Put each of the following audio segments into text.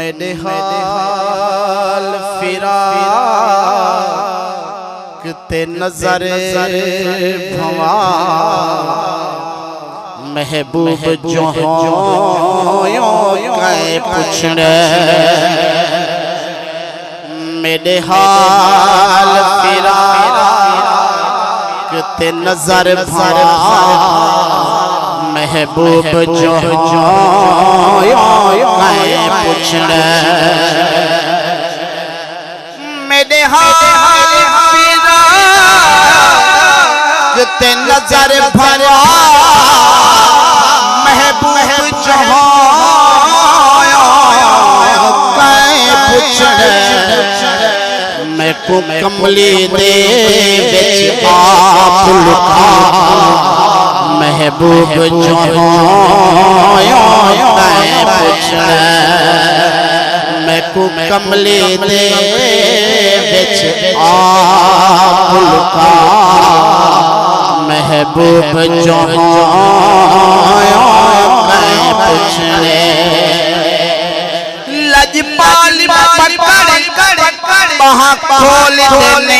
मेरे हाल फिराक ते नजर भवा महबूब जो हो कहे पूछने मेरे हाल फिराक ते नजर भवा महबूब जो कहे पूछने मेरे हाल फिराक ते नजर भवा महबूब जो कहे पूछने मैं को कमली दे विच आप लुका महबूब जो कहे पूछने मैं को कमली दे विच आप लुका महबूब जो कहे पूछने लजपाल पकड़ वहाँ खोल दे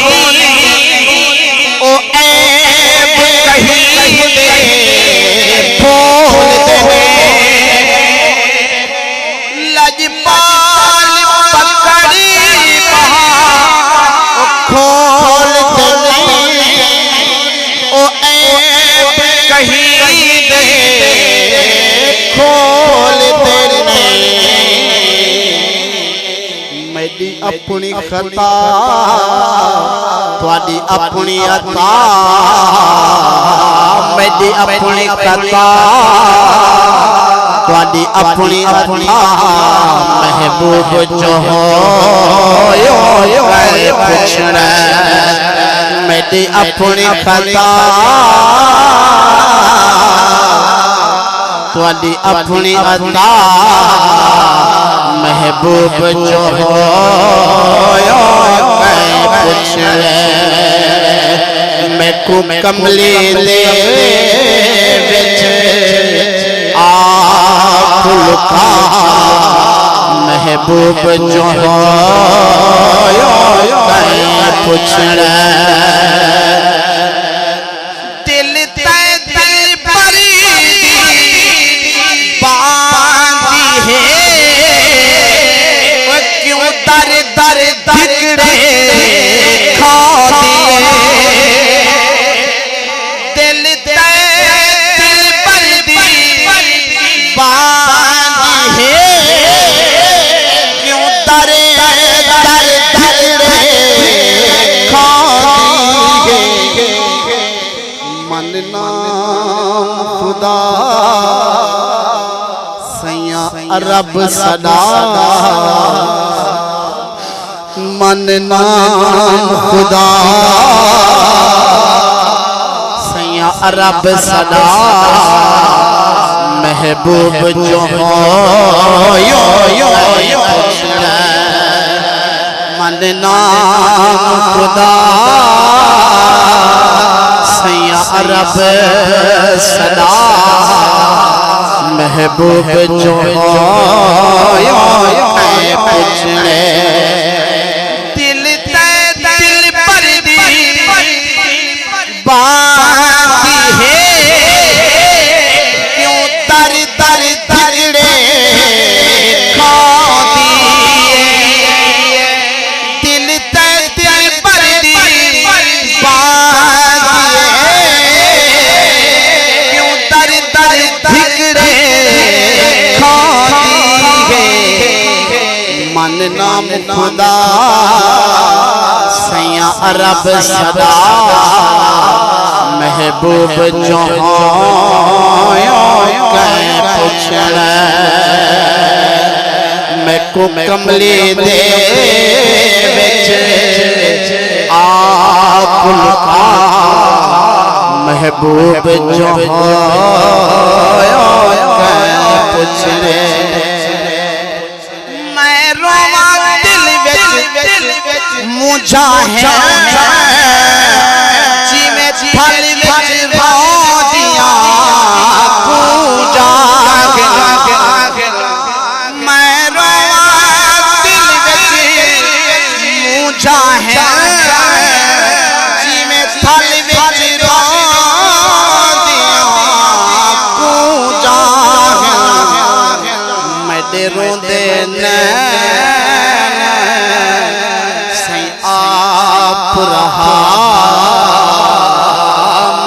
ओ ऐब कहीं दे खोल दे लजपाल पकड़ी वहाँ खोल दे ओ ऐब कहीं दे खोल दे मेरी अपनी खता तुहाडी अपनी अता मेरी अपनी खता तुहाडी अपनी अता महबूब जो कहे पूछने मेरी अपनी खता तुहाडी अपनी अता महबूब जो कहे पूछने मैं को कमली दे विच आप लुका महबूब जो कहे पूछने दिल ते दिल परी बांधी है दर दर धिकड़े खा दिए दिल ते दिल पर दी बांधी है क्यों दर दर धिकड़े खा दिए मन नाम खुदा सैया रब सदा मन नाम खुदा सैया रब सदा महबूब जो मन नाम खुदा सैया रब सदा महबूब जो पूछने बांधी है क्यों दर दर धिकड़े खा दिए दिल ते दिल पर दी बांधी है क्यों दर दर धिकड़े खा दिए मन नाम खुदा सैया रब सदा महबूब जो कहे पूछने मैं को कमली दे विच आप लुका महबूब जो कहे पूछने मैं रोवा दिल विच मुझा है जी में फल दिया पूजा मैं रोवा है जी में थल विच रोंदियां कूंजा है मेरे रोंदे नैन सही आप रहा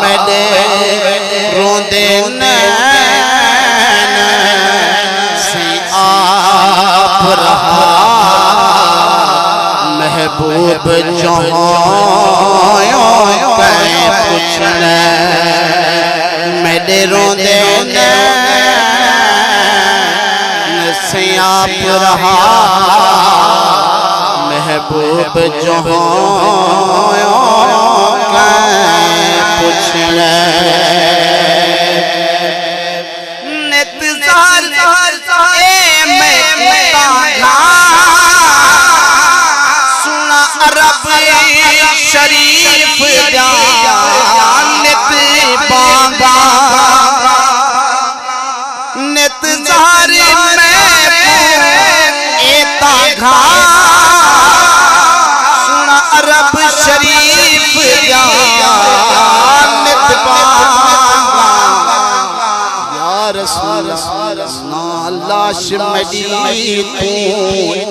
मेरे रोंदे नैन सही आप रहा महबूब जहाँ कहीं पूछना मेरे रोंदे नैन से आप रहा महबूब जहाँ कहीं पूछना रब शरीफ नित बांगा नित जारी में एता घा सुना रब शरीफ नित बांगा या रसूल ना लाश मडी तू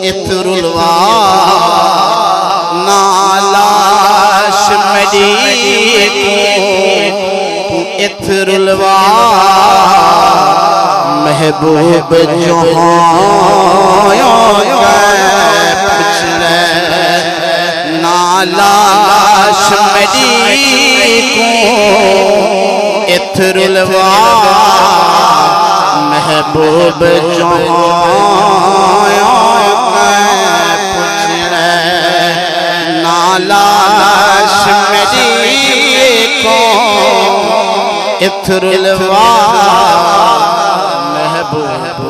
इतरुलवा नालाश मडी को इथरुलवा महबूब जहाँ पुछले नालाश मडी को इथरुलवा महबूब जहाँ लाश मेरी को इथरुलवा महबूब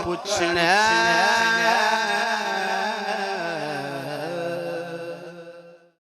पूछने